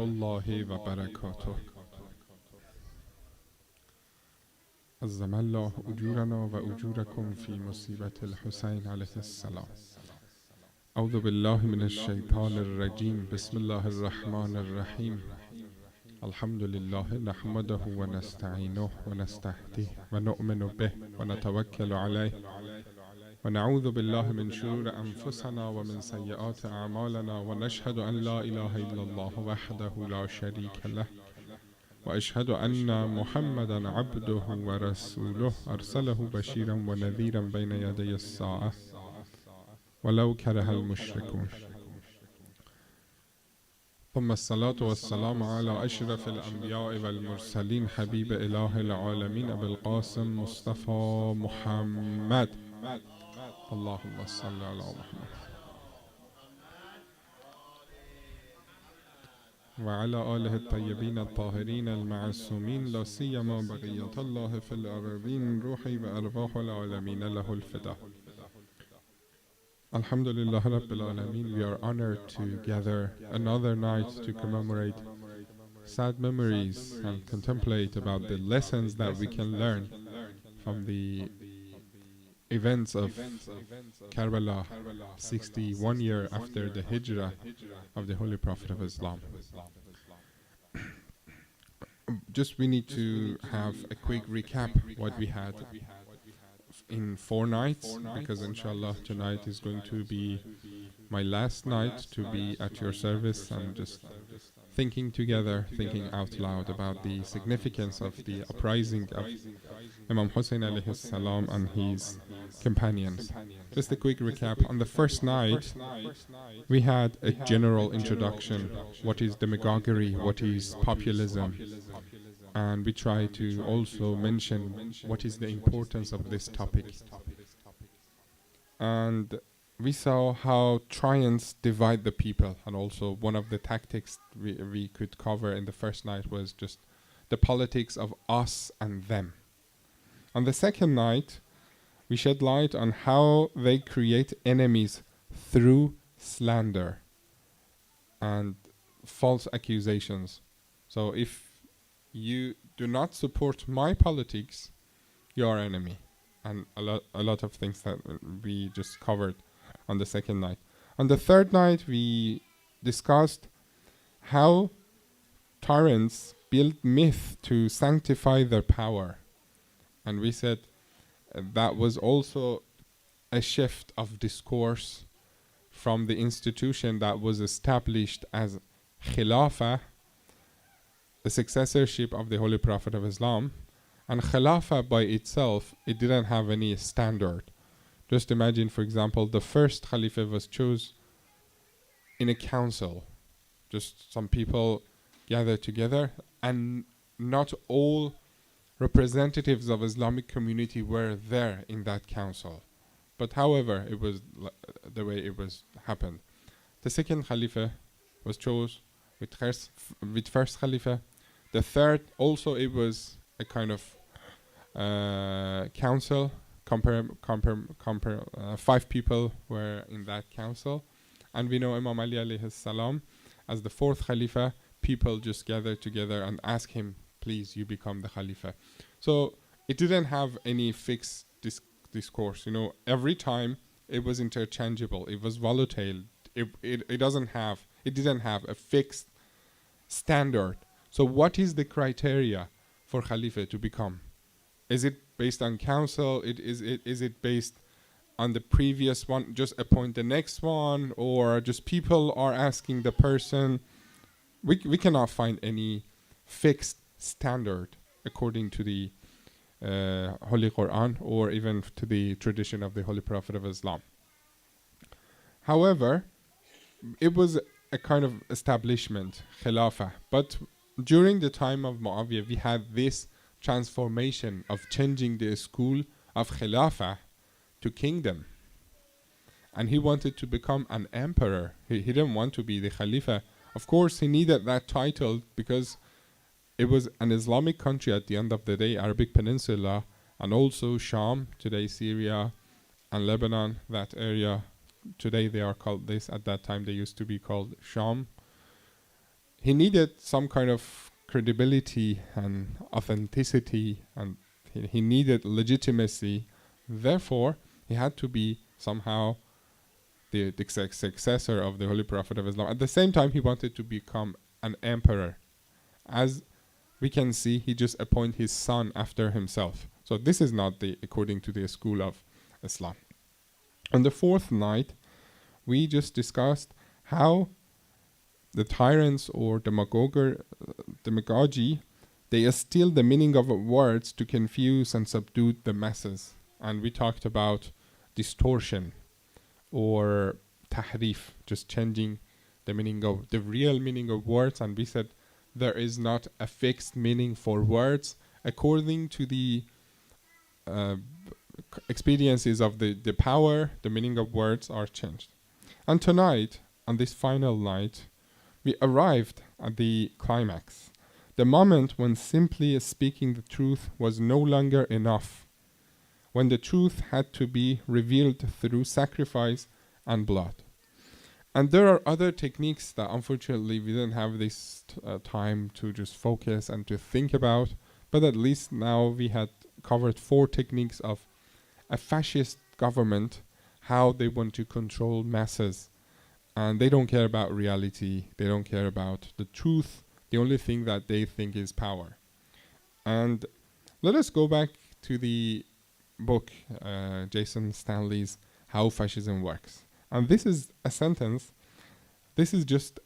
الله و برکاته. عظم الله اجورنا و اجورکم فی مصیبت الحسین علیه السلام. اعوذ بالله من الشیطان الرجیم. بسم الله الرحمن الرحیم. الحمد لله نحمده و نستعینه و نستهدیه و نؤمن به و نتوکل علیه و نعوذ بالله من شرور انفسنا و من سیئات اعمالنا و نشهد ان لا اله الا الله وحده لا شریک له و اشهد ان محمدا عبده و رسوله ارسله بشیرا و نذیرا بین یدی الساعه ولو کره المشركون. ثم الصلاة والسلام على اشرف الانبیاء والمرسلین حبیب اله العالمین ابی القاسم مصطفى محمد. اللهم صل على محمد وعلى آله الطيبين الطاهرين المعصومين لا سيما بقية الله في الأرضين روحي وأرواح العالمين له الفداء. Alhamdulillah Rabbil Alameen, we are honored to gather another night to commemorate sad memories and contemplate about the lessons that we can learn from the events of Karbala 61 years after the hijrah of the Holy Prophet of Islam. Just we need to have a quick recap what we had in 4 nights, because inshallah tonight is going to be my last night to be at your service, and just thinking together, thinking out loud about the significance of the uprising of Imam Hussein alayhi salam and his companions. Just a quick recap. On the first night we had a general introduction, what is demagoguery, what is populism, and we try to also mention what is the importance of this topic. And we saw how tyrants divide the people, and also one of the tactics we could cover in the first night was just the politics of us and them. On the second night we shed light on how they create enemies through slander and false accusations. So if you do not support my politics, you are enemy, and a lot of things that we just covered on the second night. On the third night we discussed how tyrants build myth to sanctify their power, and we said that was also a shift of discourse from the institution that was established as Khilafah, the successorship of the Holy Prophet of Islam. And Khilafah by itself, it didn't have any standard. Just imagine, for example, the first Khalifa was chosen in a council. Just some people gathered together, and not all representatives of Islamic community were there in that council. But however, it was the way it was happened. The second Khalifa was chosen with first Khalifa. The third also, it was a kind of council. 5 people were in that council, and we know Imam Ali alayhi salam as the fourth Khalifa. People just gathered together and asked him, please, you become the Khalifa. So it didn't have any fixed discourse. You know, every time it was interchangeable. It was volatile. It didn't have a fixed standard. So what is the criteria for Khalifa to become? Is it based on council? Is it based on the previous one, just appoint the next one, or just people are asking the person? We cannot find any fixed standard according to the Holy Quran or even to the tradition of the Holy Prophet of Islam. However, it was a kind of establishment, Khilafah. But during the time of Muawiyah, we had this transformation of changing the school of Khilafah to kingdom. And he wanted to become an emperor. He didn't want to be the Khalifa. Of course, he needed that title because it was an Islamic country at the end of the day, Arabic Peninsula, and also Sham, today Syria, and Lebanon, that area. Today they are called this. At that time they used to be called Sham. he needed some kind of credibility and authenticity, and he needed legitimacy. Therefore, he had to be somehow the successor of the Holy Prophet of Islam. At the same time, he wanted to become an emperor. As we can see, he just appointed his son after himself. So this is not according to the school of Islam. On the fourth night, we just discussed how the tyrants or demagogy, they steal the meaning of words to confuse and subdue the masses. And we talked about distortion or tahrif, just changing the meaning of the real meaning of words. And we said there is not a fixed meaning for words according to the experiences of the power. The meaning of words are changed. And tonight, on this final night, we arrived at the climax, the moment when simply speaking the truth was no longer enough, when the truth had to be revealed through sacrifice and blood. And there are other techniques that unfortunately we didn't have this time to just focus and to think about, but at least now we had covered 4 techniques of a fascist government, how they want to control masses. And they don't care about reality, they don't care about the truth, the only thing that they think is power. And let us go back to the book, Jason Stanley's How Fascism Works. And this is a sentence, this is just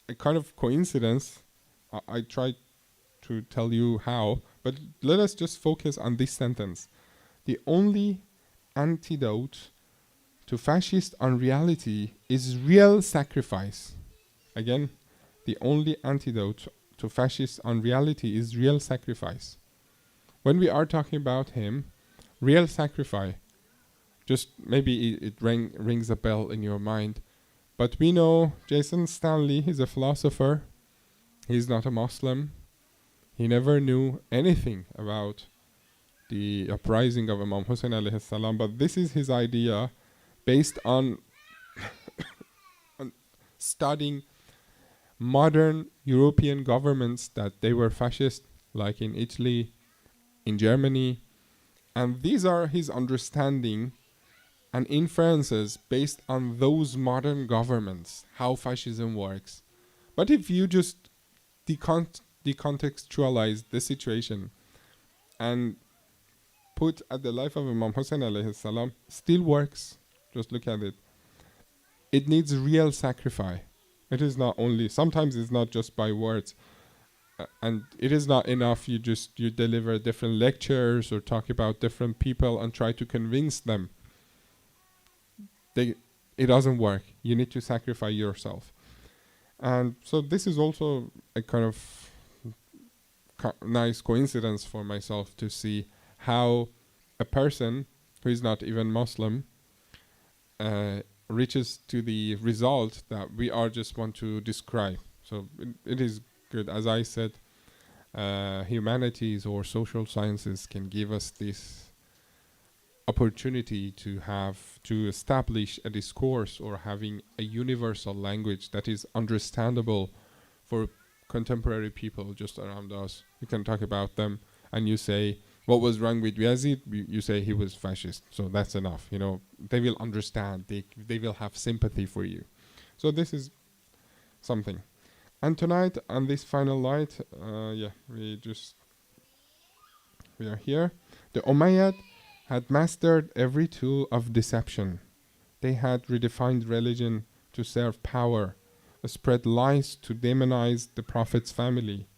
a kind of coincidence. I tried to tell you how, but let us just focus on this sentence. The only antidote to fascist unreality is real sacrifice. Again, the only antidote to fascist unreality is real sacrifice. When we are talking about him, real sacrifice, just maybe it rings a bell in your mind, but we know Jason Stanley is a philosopher. He's not a Muslim. He never knew anything about the uprising of Imam Hussein alayhi salam, but this is his idea based on, on studying modern European governments that they were fascist, like in Italy, in Germany. And these are his understanding and inferences based on those modern governments, how fascism works. But if you just decontextualize the situation and put at the life of Imam Hussein alayhi salam, still works. Just look at it. It needs real sacrifice. It is not only, sometimes it's not just by words. And it is not enough you deliver different lectures or talk about different people and try to convince them. It doesn't work. You need to sacrifice yourself. And so this is also a kind of nice coincidence for myself to see how a person who is not even Muslim reaches to the result that we are just want to describe. So it is good. As I said, humanities or social sciences can give us this opportunity to establish a discourse or having a universal language that is understandable for contemporary people just around us. You can talk about them and you say, what was wrong with Yazid? You say he was fascist. So that's enough. You know, they will understand. They will have sympathy for you. So this is something. And tonight, on this final night, we are here. The Umayyad had mastered every tool of deception. They had redefined religion to serve power, spread lies to demonize the Prophet's family,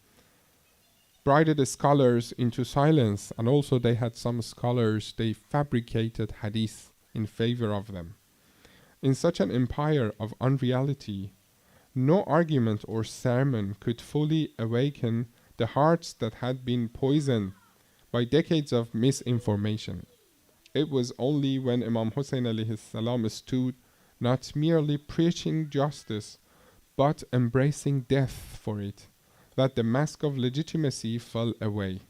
bribed scholars into silence, and also they had some scholars, they fabricated hadith in favor of them. In such an empire of unreality, no argument or sermon could fully awaken the hearts that had been poisoned by decades of misinformation. It was only when Imam Hussein alayhi salam stood not merely preaching justice, but embracing death for it, that the mask of legitimacy fell away.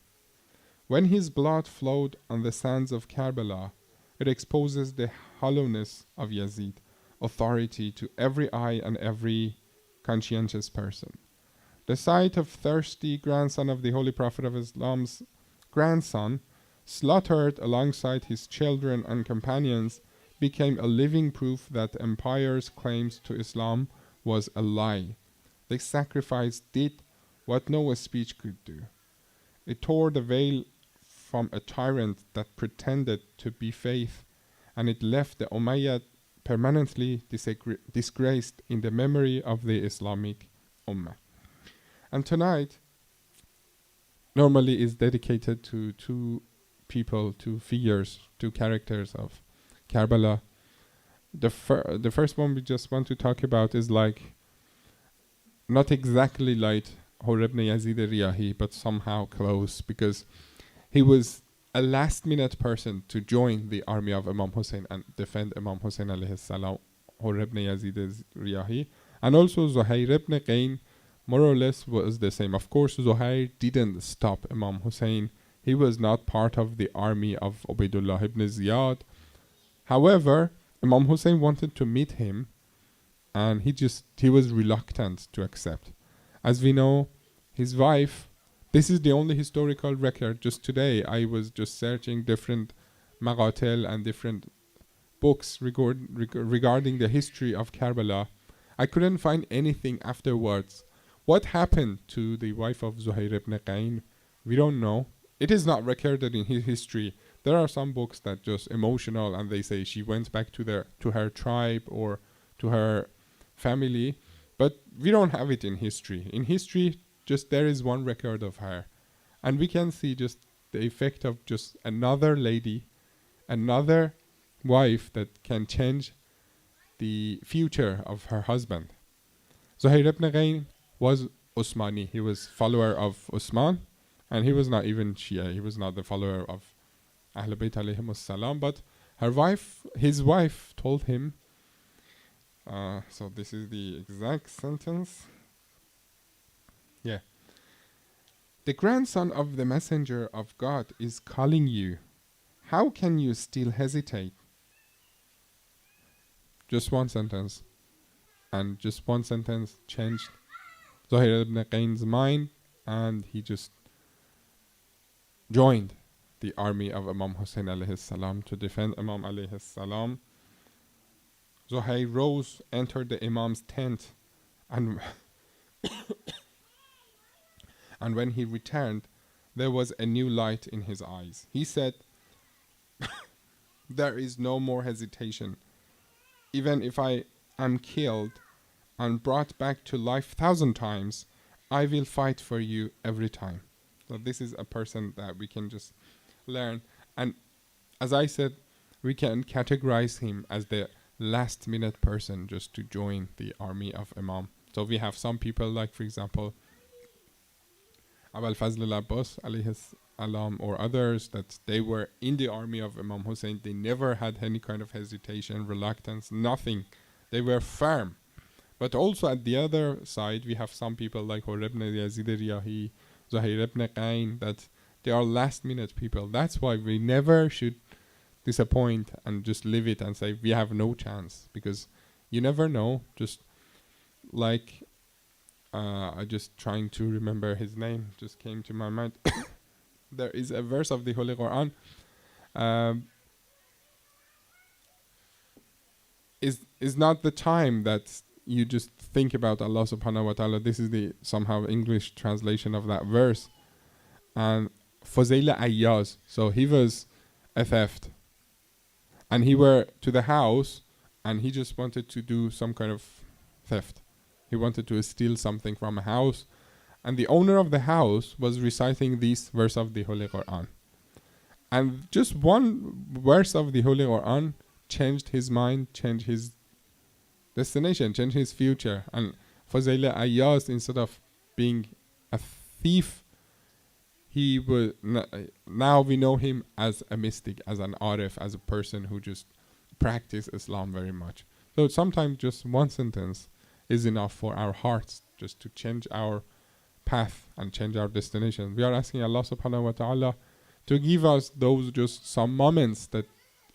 When his blood flowed on the sands of Karbala, it exposes the hollowness of Yazid, authority to every eye and every conscientious person. The sight of thirsty grandson of the Holy Prophet of Islam's grandson, slaughtered alongside his children and companions, became a living proof that the empire's claims to Islam was a lie. The sacrifice did what no speech could do. It tore the veil from a tyrant that pretended to be faith, and it left the Umayyad permanently disgraced in the memory of the Islamic Ummah. And tonight normally is dedicated to two people, two figures, two characters of Karbala. The first one we just want to talk about is like not exactly like Hurr ibn Yazid al-Riyahi, but somehow close, because he was a last-minute person to join the army of Imam Hussein and defend Imam Hussein alayhi salam, Hurr ibn Yazid al-Riyahi. And also Zuhair ibn Qayn more or less was the same. Of course, Zuhair didn't stop Imam Hussein. He was not part of the army of Ubaydullah ibn Ziyad. However, Imam Hussein wanted to meet him, and he was reluctant to accept. As we know, his wife, this is the only historical record. Just today, I was just searching different maqatil and different books regarding the history of Karbala. I couldn't find anything afterwards. What happened to the wife of Zuhair ibn Qayn? We don't know. It is not recorded in his history. There are some books that just emotional, and they say she went back to her tribe or to her family, but we don't have it in history. In history, just there is one record of her, and we can see just the effect of just another lady, another wife that can change the future of her husband. Zuhair ibn Qayn was Usmani. He was follower of Usman, and he was not even Shia. He was not the follower of Al-Bayt alayhimus salam, but his wife told him, so this is the exact sentence. Yeah. The grandson of the messenger of God is calling you. How can you still hesitate? Just one sentence. And just one sentence changed Zuhair ibn Qayn's mind, and he just joined the army of Imam Hussein alayhi salam to defend Imam alayhi salam. Zuhair rose, entered the Imam's tent, and and when he returned, there was a new light in his eyes. He said, there is no more hesitation. Even if I am killed and brought back to life 1,000 times, I will fight for you every time. So this is a person that we can just learn. And as I said, we can categorize him as the last minute person just to join the army of Imam. So we have some people like, for example, Abul Fazl al-Abbas alayhi salam or others, that they were in the army of Imam Hussein. They never had any kind of hesitation, reluctance, nothing. They were firm. But also at the other side, we have some people like Hurr ibn Yazid al-Riyahi, Zuhair ibn Qayn, that they are last minute people. That's why we never should disappoint and just leave it and say we have no chance, because you never know. Just like I just trying to remember his name, just came to my mind. There is a verse of the Holy Quran. Is not the time that you just think about Allah subhanahu wa ta'ala. This is the somehow English translation of that verse. And Fuzail Ayyaz, so he was a theft, and he were to the house, and he just wanted to do some kind of theft. He wanted to steal something from a house, and the owner of the house was reciting this verse of the Holy Quran. And just one verse of the Holy Quran changed his mind, changed his destination, changed his future. And Fuzail Ayyaz, instead of being a thief, he was now we know him as a mystic, as an arif, as a person who just practiced Islam very much. So sometimes just one sentence is enough for our hearts just to change our path and change our destination. We are asking Allah subhanahu wa ta'ala to give us those just some moments that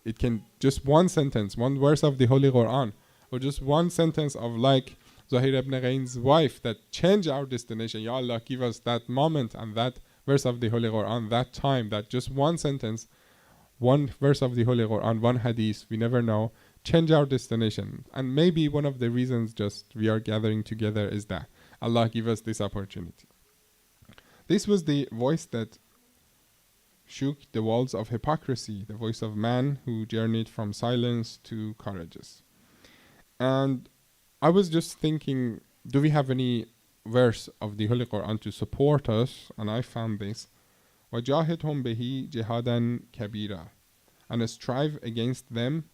it can just one sentence, one verse of the Holy Quran, or just one sentence of like Zuhair ibn Qayn's wife that changed our destination. Ya Allah, give us that moment and that verse of the Holy Quran, that time, that just one sentence, one verse of the Holy Quran, one hadith, we never know, change our destination. And maybe one of the reasons just we are gathering together is that Allah give us this opportunity. This was the voice that shook the walls of hypocrisy, the voice of man who journeyed from silence to courageous. And I was just thinking, do we have any verse of the Holy Quran to support us? And I found this. وَجَاهِدْهُمْ بِهِ جِهَادًا كَبِيرًا, and strive against them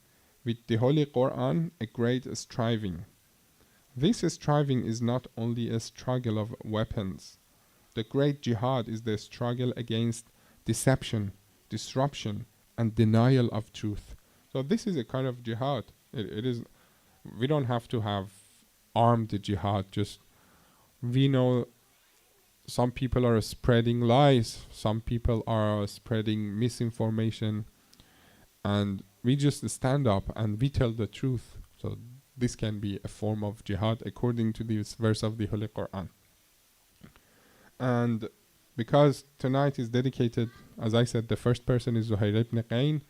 with the Holy Quran a great striving. This striving is not only a struggle of weapons. The great jihad is the struggle against deception, disruption, and denial of truth. So this is a kind of jihad. It is. We don't have to have armed jihad. Just we know some people are spreading lies, some people are spreading misinformation, and we just stand up and we tell the truth. So this can be a form of jihad according to this verse of the Holy Quran. And because tonight is dedicated, as I said, the first person is Zuhair ibn Qayn,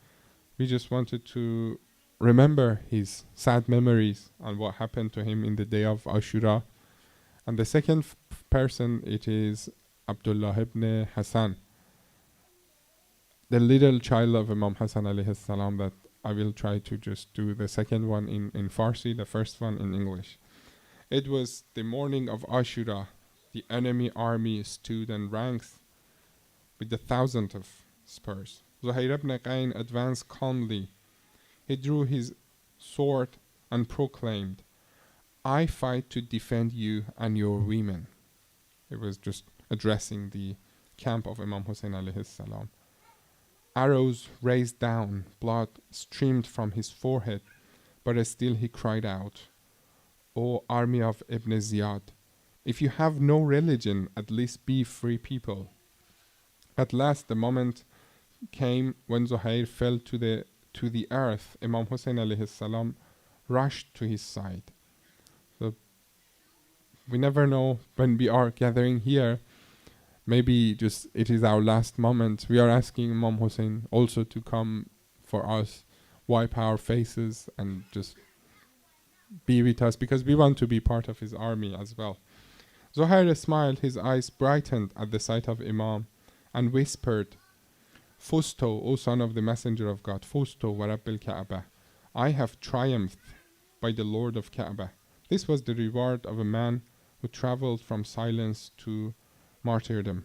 we just wanted to remember his sad memories and what happened to him in the day of Ashura. And the second person, it is Abdullah ibn Hassan, the little child of Imam Hassan alayhi salam, that I will try to just do the second one in Farsi, the first one in English. It was the morning of Ashura. The enemy army stood in ranks with the thousands of spears. Zuhair ibn Qayn advanced calmly. He drew his sword and proclaimed, I fight to defend you and your women. It was just addressing the camp of Imam Hussein alayhi salam. Arrows raised down, blood streamed from his forehead, but still he cried out, O army of Ibn Ziyad, if you have no religion, at least be free people. At last the moment came when Zuhair fell to the earth. Imam Hussein alayhi salam rushed to his side. So we never know when we are gathering here. Maybe just it is our last moment. We are asking Imam Hussein also to come for us, wipe our faces and just be with us, because we want to be part of his army as well. Zuhair smiled, his eyes brightened at the sight of Imam, and whispered, Fusto, O son of the Messenger of God, Fusto wa Rabbil Kaaba, I have triumphed by the Lord of Kaaba. This was the reward of a man who traveled from silence to martyrdom.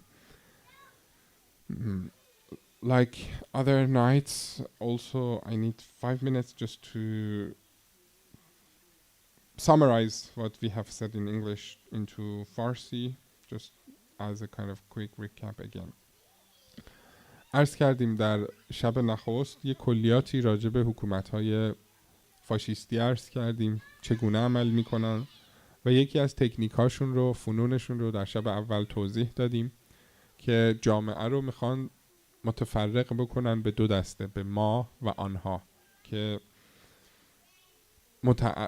Like other nights, also I need 5 minutes just to summarize what we have said in English into Farsi, just as a kind of quick recap again. عرض کردیم در شب نخست یک کلیاتی راجع به حکومت‌های فاشیستی عرض کردیم، چگونه عمل میکنن و یکی از تکنیکاشون رو، فنونشون رو در شب اول توضیح دادیم که جامعه رو میخوان متفرق بکنن به دو دسته، به ما و آنها، که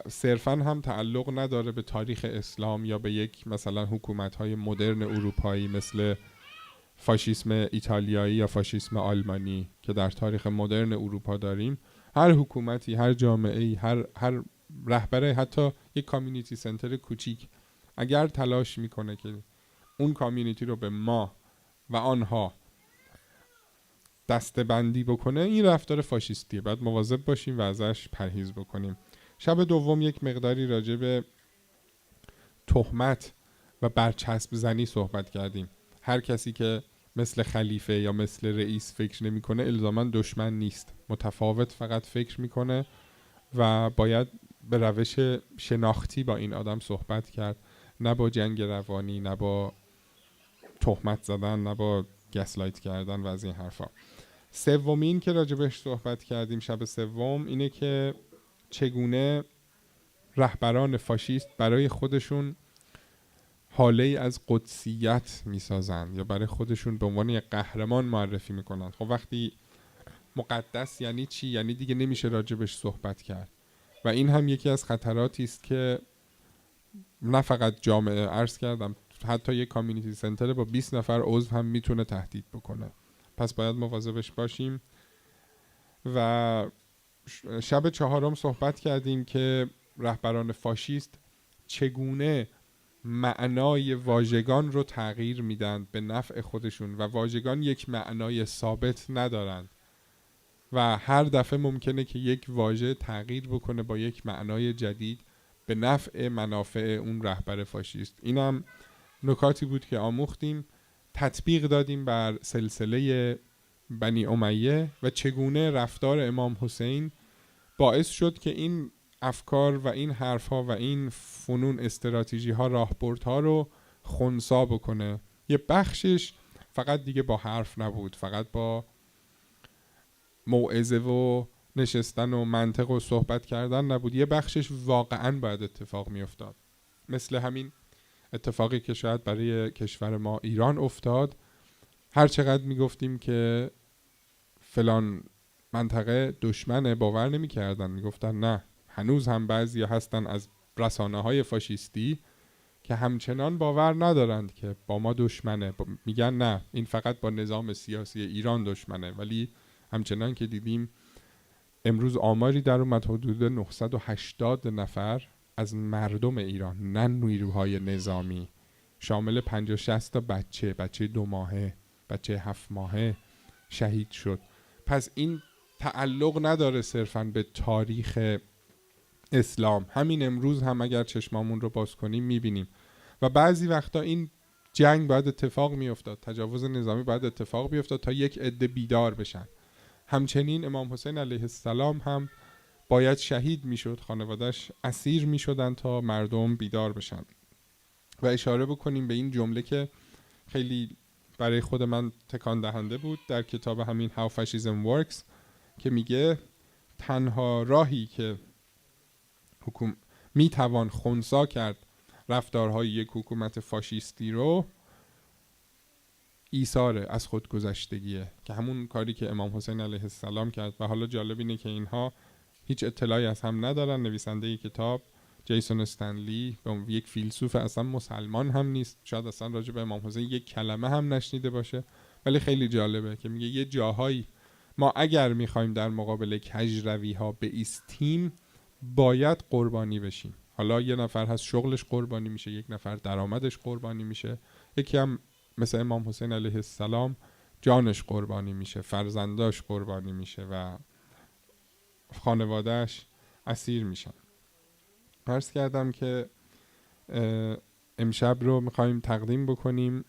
صرفاً هم تعلق نداره به تاریخ اسلام یا به یک مثلا حکومت‌های مدرن اروپایی مثل فاشیسم ایتالیایی یا فاشیسم آلمانی که در تاریخ مدرن اروپا داریم. هر حکومتی، هر جامعه‌ای، هر رهبر حتی یک کامیونیتی سنتر کوچیک اگر تلاش میکنه که اون کامیونیتی رو به ما و آنها دسته بندی بکنه، این رفتار فاشیستیه. باید مواظب باشیم و ازش پرهیز بکنیم. شب دوم یک مقداری راجع به تهمت و برچسب زنی صحبت کردیم. هر کسی که مثل خلیفه یا مثل رئیس فکر نمی‌کنه الزاماً دشمن نیست، متفاوت فقط فکر میکنه و باید به روش شناختی با این آدم صحبت کرد، نه با جنگ روانی، نه با تهمت زدن، نه با گسلایت کردن و از این حرفا. سومین که راجبش صحبت کردیم شب سوم اینه که چگونه رهبران فاشیست برای خودشون حاله از قدسیت میسازن یا برای خودشون به عنوان یک قهرمان معرفی میکنن. خب وقتی مقدس یعنی چی؟ یعنی دیگه نمیشه راجبش صحبت کرد و این هم یکی از خطراتی است که نه فقط جامعه، عرض کردم حتی یک کامیونیتی سنتر با 20 نفر عضو هم میتونه تهدید بکنه. پس باید مواظبش باشیم. و شب 4 صحبت کردیم که رهبران فاشیست چگونه معنای واژگان رو تغییر میدن به نفع خودشون و واژگان یک معنای ثابت ندارند و هر دفعه ممکنه که یک واژه تغییر بکنه با یک معنای جدید به نفع منافع اون رهبر فاشیست. اینم نکاتی بود که آموختیم، تطبیق دادیم بر سلسله بنی امیه و چگونه رفتار امام حسین باعث شد که این افکار و این حرفها و این فنون استراتژی ها راهبردها رو خنثی بکنه. یه بخشش فقط دیگه با حرف نبود، فقط با موعظه و نشستن و منطق و صحبت کردن نبود، یه بخشش واقعاً باید اتفاق می افتاد. مثل همین اتفاقی که شاید برای کشور ما ایران افتاد. هر چقدر می گفتیم که فلان منطقه دشمنه باور نمی کردن، می گفتن نه، هنوز هم بعضی هستن از رسانه های فاشیستی که همچنان باور ندارند که با ما دشمنه، میگن نه این فقط با نظام سیاسی ایران دشمنه. ولی همچنان که دیدیم امروز آماری در اومد حدود 980 نفر از مردم ایران، نه نیروهای نظامی، شامل 50-60 تا بچه 2 ماهه، بچه 7 ماهه شهید شد. پس این تعلق نداره صرفاً به تاریخ اسلام. همین امروز هم اگر چشمامون رو باز کنیم میبینیم و بعضی وقتا این جنگ باید اتفاق میافتاد، تجاوز نظامی باید اتفاق بیفتاد تا یک عده بیدار بشن. همچنین امام حسین علیه السلام هم باید شهید میشد، خانواده‌اش اسیر میشدن تا مردم بیدار بشن. و اشاره بکنیم به این جمله که خیلی برای خود من تکان دهنده بود در کتاب همین How Fascism Works که میگه تنها راهی که میتوان خنثی کرد رفتارهای یک حکومت فاشیستی رو ایثار از خودگذشتگیه، که همون کاری که امام حسین علیه السلام کرد. و حالا جالب اینه که اینها هیچ اطلاعی از هم ندارن. نویسنده کتاب جیسون استنلی به یک فیلسوف اصلا مسلمان هم نیست، شاید اصلا راجع به امام حسین یک کلمه هم نشنیده باشه، ولی خیلی جالبه که میگه یه جاهایی ما اگر میخوایم در مقابل کجروی ها بایستیم باید قربانی بشیم. حالا یه نفر هست شغلش قربانی میشه، یک نفر درآمدش قربانی میشه، یکی هم مثل امام حسین علیه السلام جانش قربانی میشه، فرزنداش قربانی میشه و خانوادهش اسیر میشن. عرض کردم که امشب رو میخوایم تقدیم بکنیم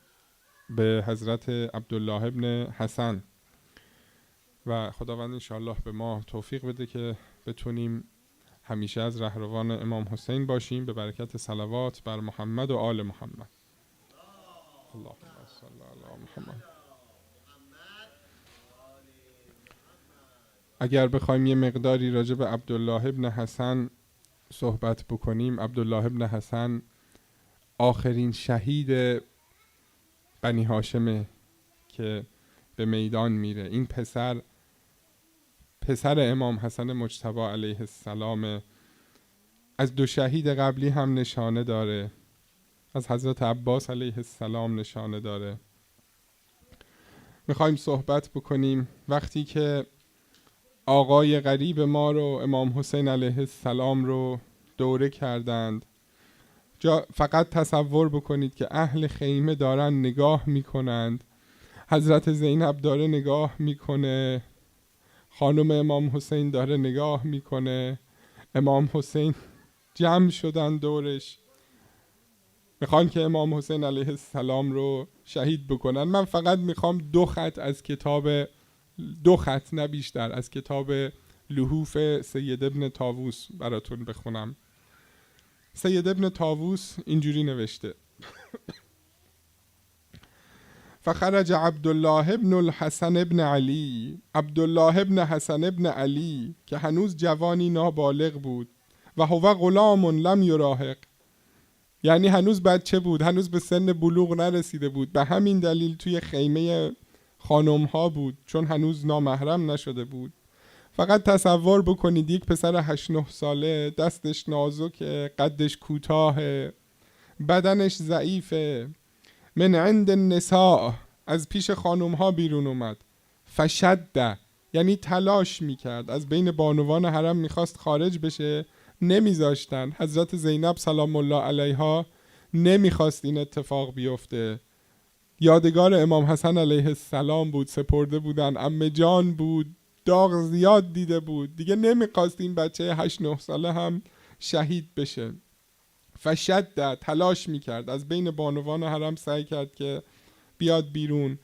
به حضرت عبدالله ابن حسن و خداوند انشاءالله به ما توفیق بده که بتونیم همیشه از رهروان امام حسین باشیم به برکت صلوات بر محمد و آل محمد. اللهم صل علی محمد. اگر بخوایم یه مقداری راجع به عبدالله ابن حسن صحبت بکنیم، عبدالله ابن حسن آخرین شهید بنی هاشمه که به میدان میره. این پسر امام حسن مجتبی علیه السلام. از 2 شهید قبلی هم نشانه داره، از حضرت عباس علیه السلام نشانه داره. میخوایم صحبت بکنیم وقتی که آقای غریب ما رو امام حسین علیه السلام رو دوره کردند. فقط تصور بکنید که اهل خیمه دارن نگاه میکنند، حضرت زینب داره نگاه میکنه، خانم امام حسین داره نگاه میکنه، امام حسین جمع شدن دورش میخوان که امام حسین علیه السلام رو شهید بکنن. من فقط میخوام 2 خط از کتاب، 2 خط نه بیشتر، از کتاب لحوف سید ابن طاووس براتون بخونم. سید ابن طاووس اینجوری نوشته: فخرج عبدالله ابن الحسن ابن علی، عبدالله ابن حسن ابن علی که هنوز جوانی نابالغ بود، و هو غلام لم یراهق، یعنی هنوز بچه بود، هنوز به سن بلوغ نرسیده بود. به همین دلیل توی خیمه خانم ها بود، چون هنوز نامحرم نشده بود. فقط تصور بکنید یک پسر 8-9 ساله، دستش نازکه، قدش کوتاه، بدنش ضعیفه، من عند النساء، از پیش خانوم ها بیرون اومد، فشد، یعنی تلاش میکرد، از بین بانوان حرم میخواست خارج بشه، نمیذاشتن. حضرت زینب سلام الله علیها نمیخواست این اتفاق بیفته. یادگار امام حسن علیه السلام بود، سپرده بودن، عمه جان بود، داغ زیاد دیده بود، دیگه نمیخواست این بچه 8-9 ساله هم شهید بشه. فشد، تلاش میکرد، از بین بانوان حرم سعی کرد که بیاد بیرون،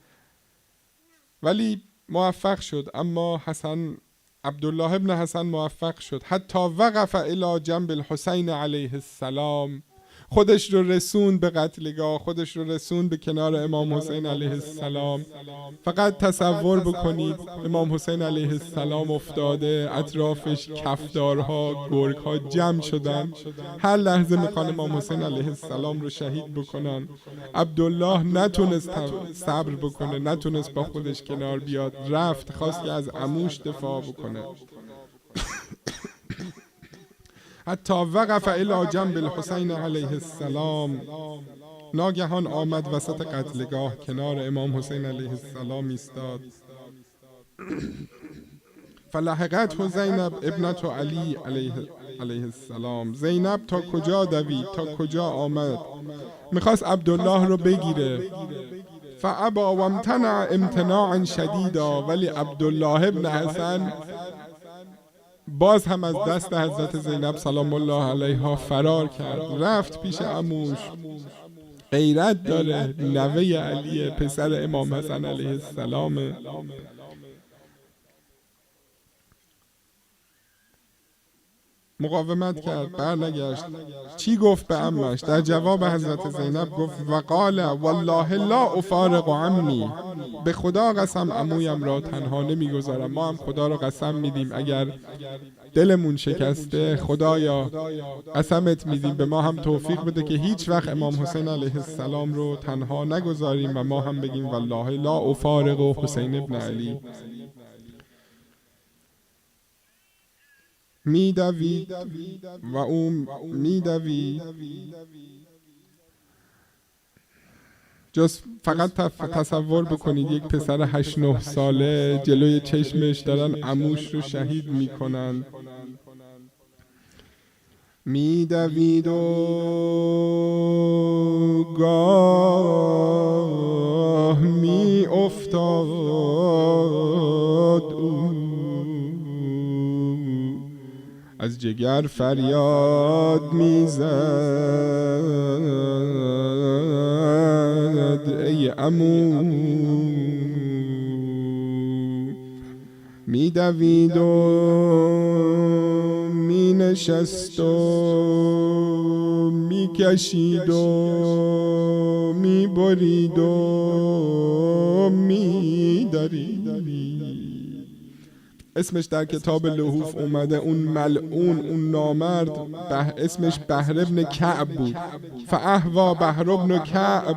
ولی موفق شد. اما عبدالله ابن حسن موفق شد، حتی وقف الی جنب الحسین علیه السلام، خودش رو رسوند به قتلگاه، خودش رو رسوند به کنار امام حسین علیه السلام. فقط تصور بکنید امام حسین علیه السلام افتاده، اطرافش کفدارها، گرگها جمع شدن، هر لحظه میخوان امام حسین علیه السلام رو شهید بکنن. عبدالله نتونست صبر بکنه، نتونست با خودش کنار بیاد، رفت، خواست که از عموش دفاع بکنه. حتی وقف الی جنب الحسین علیه السلام، ناگهان آمد وسط قتلگاه، کنار امام حسین علیه السلام ایستاد. فلحقته زینب ابنت علی علیه السلام، زینب تا کجا دوید، تا کجا آمد، میخواست عبدالله رو بگیره. فابا و امتنع امتناعا شدیدا، ولی عبدالله ابن حسن باز هم از دست حضرت زینب سلام الله علیها فرار کرد، رفت پیش عموش. غیرت داره، نوه علیه، پسر امام حسن علیه السلام. مقاومت کرد، برنگشت. چی گفت به عمش؟ در جواب حضرت زینب گفت وقال والله لا افارق عمی، به خدا قسم عمویم را تنها نمیگذارم. ما هم خدا را قسم میدیم اگر دلمون شکسته، خدایا قسمت میدیم به ما هم توفیق بده که هیچ وقت امام حسین علیه السلام رو تنها نگذاریم و ما هم بگیم والله لا افارق حسین ابن علی. میدوید و اون میدوید، جز فقط تصور بکنید یک پسر 8-9 ساله جلوی چشمش دارن عموش رو شهید میکنن. میدوید و گاه می افتاد، از جگر فریاد میزد ای عمو. میدوید و مینشست و میکشید و میبرید و میدارید. اسمش در کتاب لحوف اومده، اون ملعون، اون نامرد، اسمش بحر ابن کعب بود. فاهوا بحر ابن کعب،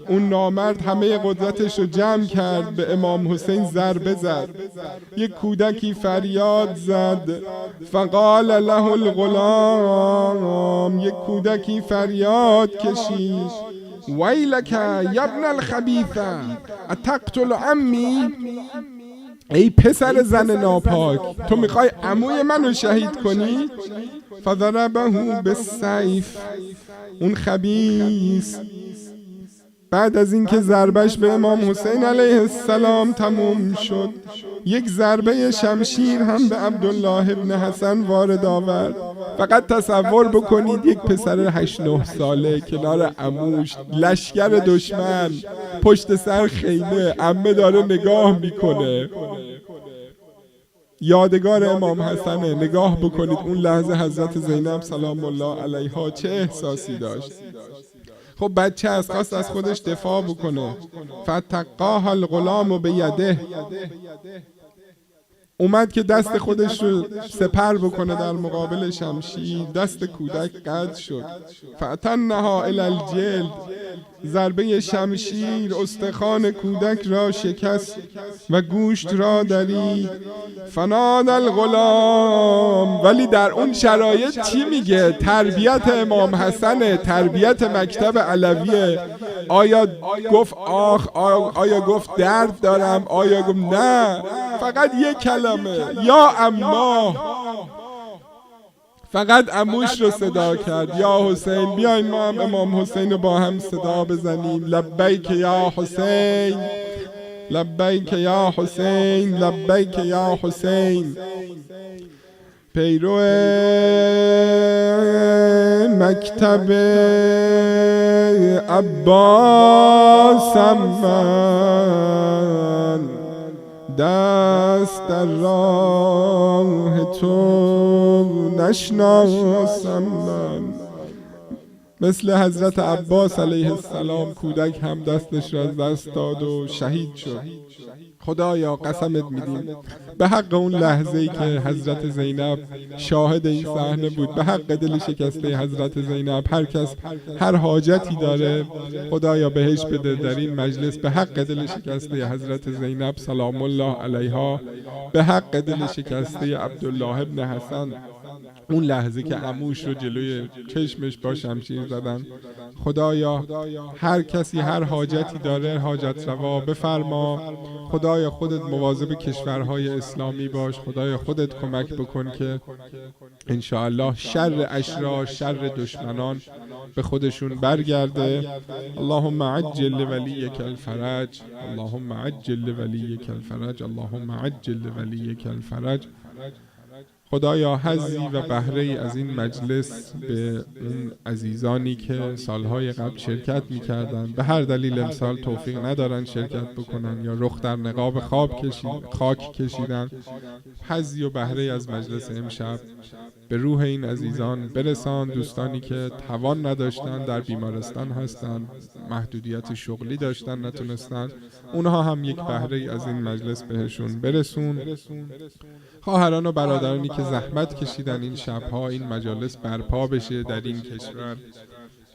اون نامرد همه قدرتش رو جمع کرد، به امام حسین ضربه زد. یک کودکی فریاد زد، فقال له الغلام، یک کودکی فریاد کشید، ویلک یا ابن الخبیثه اتقتل عمی، ای پسر زن ناپاک، تو میخوای عموی منو شهید کنی؟ فضربه بالسیف، اون خبیث بعد از اینکه ضربش به امام حسین علیه السلام تموم شد، یک ضربه شمشیر هم به عبدالله ابن حسن وارد آورد. فقط تصور بکنید یک پسر 8-9 ساله کنار عموش، لشکر دشمن پشت سر خیمه، عمه داره نگاه میکنه. یادگار امام حسنه. نگاه بکنید اون لحظه حضرت زینب سلام الله علیها چه احساسی داشت. خب بچه از خواست از خودش دفاع بکنه. فتقاها الغلام بیده، اومد که دست خودش رو سپر بکنه در مقابل شمشیر، دست کودک قطع شد. فأتنها الی الجلد، ضربه شمشیر استخوان کودک را شکست و گوشت را درید. فنادى الغلام. ولی در اون شرایط چی میگه؟ تربیت امام حسن، تربیت مکتب علویه. آیا گفت آخ؟ آیا گفت درد دارم؟ آیا گفت نه؟ فقط یک کلمه یا اما، فقط عموش رو صدا کرد، یا حسین. بیاین ما هم امام حسین رو با هم صدا بزنیم. لبیک یا حسین، لبیک یا حسین، لبیک یا حسین. پیرو مکتب عباسم من، دست در راه تو نشناسم من. مثل حضرت عباس علیه السلام کودک هم دستش را از دست داد و شهید شد. خدایا قسمت میدیم به حق اون لحظه‌ای که حضرت زینب شاهد این صحنه بود، به حق دل شکسته حضرت زینب. هر کس هر حاجتی داره خدایا بهش بده در این مجلس، به حق دل شکسته حضرت زینب سلام الله علیها، به حق دل شکسته عبدالله ابن حسن. اون لحظه که عموش رو جلوی چشمش با شمشیر زدن. خدایا هر کسی هر حاجتی داره حاجت روا بفرما. خدایا خودت مواظب کشورهای اسلامی باش. خدایا خودت کمک بکن که انشاءالله شر اشرار، شر دشمنان به خودشون برگرده. اللهم عجل لولیک الفرج، اللهم عجل لولیک الفرج، اللهم عجل لولیک الفرج. خدایا حظی و بهره‌ای از این مجلس به اون عزیزانی که سالهای قبل شرکت می‌کردن به هر دلیل امسال توفیق ندارن شرکت بکنن یا رخ در نقاب خاک کشیدن، حظی و بهره‌ای از مجلس امشب به روح این عزیزان برسان. دوستانی که توان نداشتن، در بیمارستان هستن، محدودیت شغلی داشتن نتونستن، اونها هم یک بهره‌ای از این مجلس بهشون برسون. خواهران و برادرانی که زحمت کشیدن این شبها این مجالس برپا بشه در این کشور،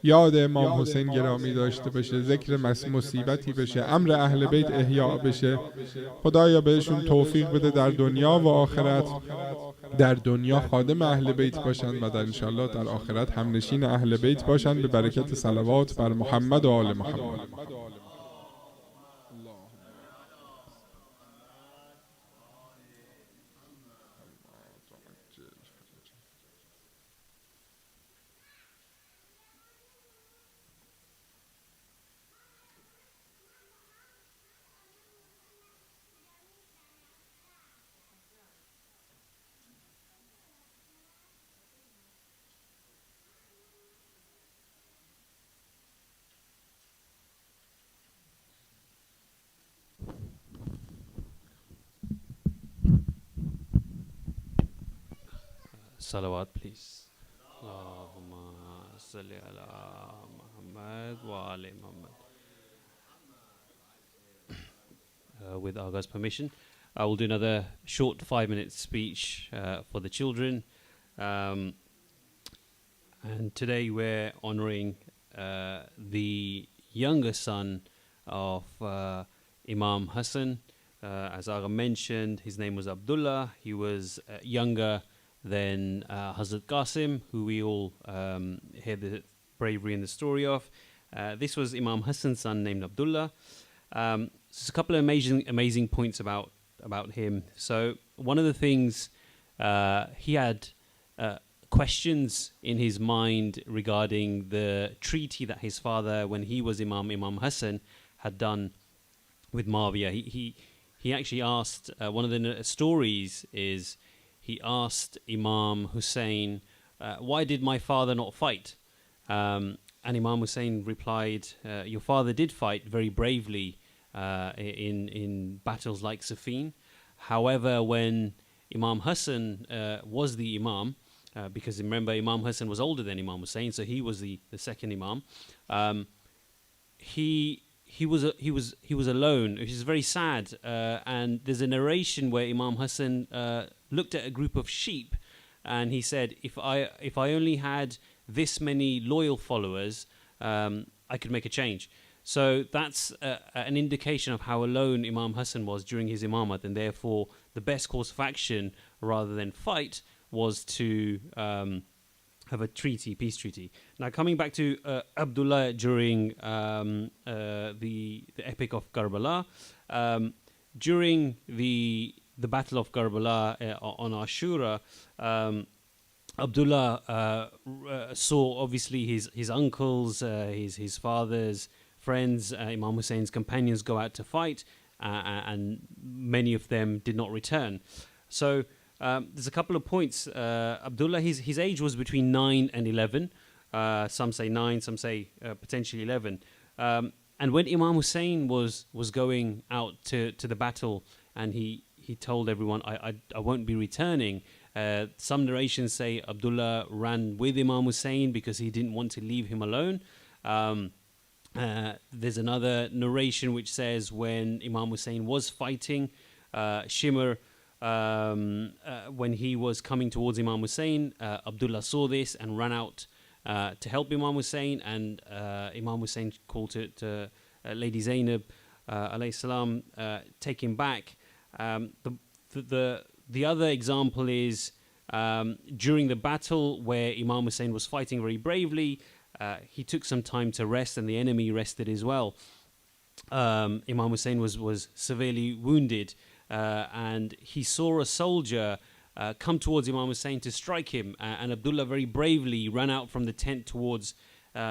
یاد امام حسین گرامی داشته بشه، ذکر مصیبتی بشه، امر اهل بیت احیا بشه. خدایا بهشون توفیق بده در دنیا و آخرت. در دنیا خادم اهل بیت باشن و در انشاءالله در آخرت همنشین اهل بیت باشن به برکت صلوات بر محمد و آل محمد. Salawat, please. Allahumma salli ala Muhammad wa ali Muhammad. With Aga's permission, I will do another short 5-minute speech for the children. And today we're honoring the younger son of Imam Hassan. As Aga mentioned, his name was Abdullah. He was younger than Hazrat Qasim, who we all hear the bravery in the story of. This was Imam Hassan's son named Abdullah. There's a couple of amazing points about him. So one of the things, he had questions in his mind regarding the treaty that his father, when he was Imam Hassan, had done with Muawiyah. He actually asked, one of the stories is, he asked Imam Hussein, why did my father not fight? And Imam Hussein replied, your father did fight very bravely in battles like Siffin. However, when Imam Hassan was the Imam, because remember Imam Hassan was older than Imam Hussein, so he was the second Imam, he was alone, which is very sad. And there's a narration where Imam Hassan looked at a group of sheep, and he said, "If I only had this many loyal followers, I could make a change." So that's an indication of how alone Imam Hassan was during his imamat, and therefore the best course of action, rather than fight, was to have a peace treaty. Now, coming back to Abdullah during the epic of Karbala, during the Battle of Karbala on Ashura, Abdullah saw obviously his uncles, his father's friends, Imam Hussein's companions go out to fight, and many of them did not return. So there's a couple of points. Abdullah, his age was between 9 and 11. Some say 9, some say potentially 11. And when Imam Hussein was going out to the battle, and he told everyone, I won't be returning. Some narrations say Abdullah ran with Imam Hussein because he didn't want to leave him alone. There's another narration which says when Imam Hussein was fighting, Shimr, when he was coming towards Imam Hussein, Abdullah saw this and ran out to help Imam Hussein, and Imam Hussein called to Lady Zainab alayhi salam, take him back. The other example is during the battle where Imam Hussein was fighting very bravely, he took some time to rest, and the enemy rested as well. Imam Hussein was severely wounded, and he saw a soldier come towards Imam Hussein to strike him, and Abdullah very bravely ran out from the tent towards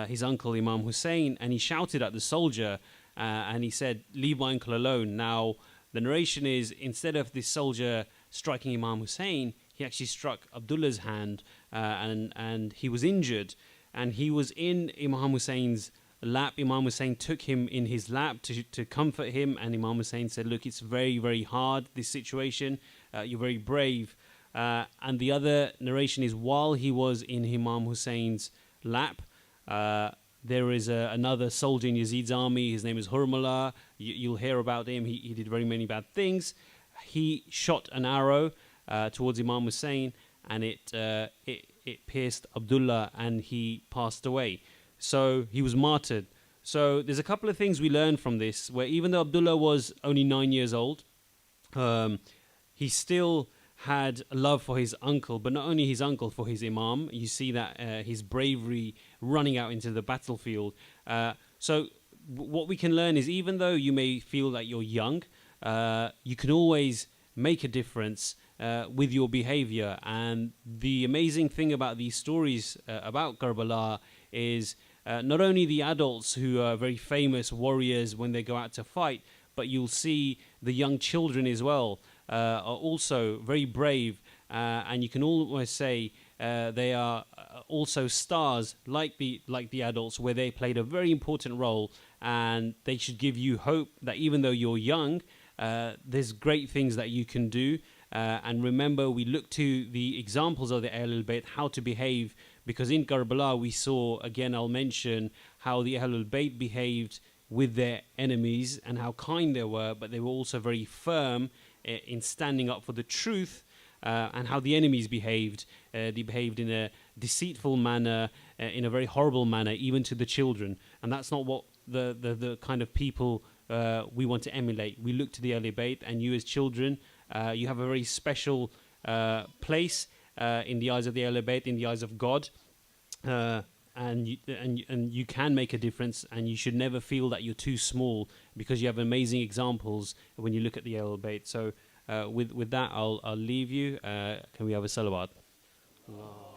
his uncle Imam Hussein, and he shouted at the soldier, and he said, "Leave my uncle alone." Now, the narration is, instead of this soldier striking Imam Hussein, he actually struck Abdullah's hand, and he was injured, and he was in Imam Hussein's lap. Imam Hussein took him in his lap to comfort him, and Imam Hussein said, "Look, it's very, very hard, this situation. You're very brave." And the other narration is, while he was in Imam Hussein's lap, there is another soldier in Yazid's army. His name is Hurmala. You'll hear about him. He did very many bad things. He shot an arrow towards Imam Hussein, and it pierced Abdullah, and he passed away. So he was martyred. So there's a couple of things we learn from this, where even though Abdullah was only 9 years old, he still had a love for his uncle, but not only his uncle, for his imam. You see that his bravery running out into the battlefield. So what we can learn is, even though you may feel that you're young, you can always make a difference with your behavior. And the amazing thing about these stories about Karbala is not only the adults who are very famous warriors when they go out to fight, but you'll see the young children as well are also very brave, and you can almost say they are also stars like the adults, where they played a very important role, and they should give you hope that even though you're young, there's great things that you can do. And remember, we look to the examples of the Al-Bayt, how to behave, because in Karbala we saw, again I'll mention, how the Al-Bayt behaved with their enemies and how kind they were, but they were also very firm in standing up for the truth, and how the enemies behaved. They behaved in a deceitful manner, in a very horrible manner, even to the children. And that's not what the kind of people we want to emulate. We look to the Al-Bayt, and you as children, you have a very special place in the eyes of the Al-Bayt, in the eyes of God, and you can make a difference, and you should never feel that you're too small, because you have amazing examples when you look at the Al-Bayt. So with that, I'll leave you. Can we have a salawat? Allah.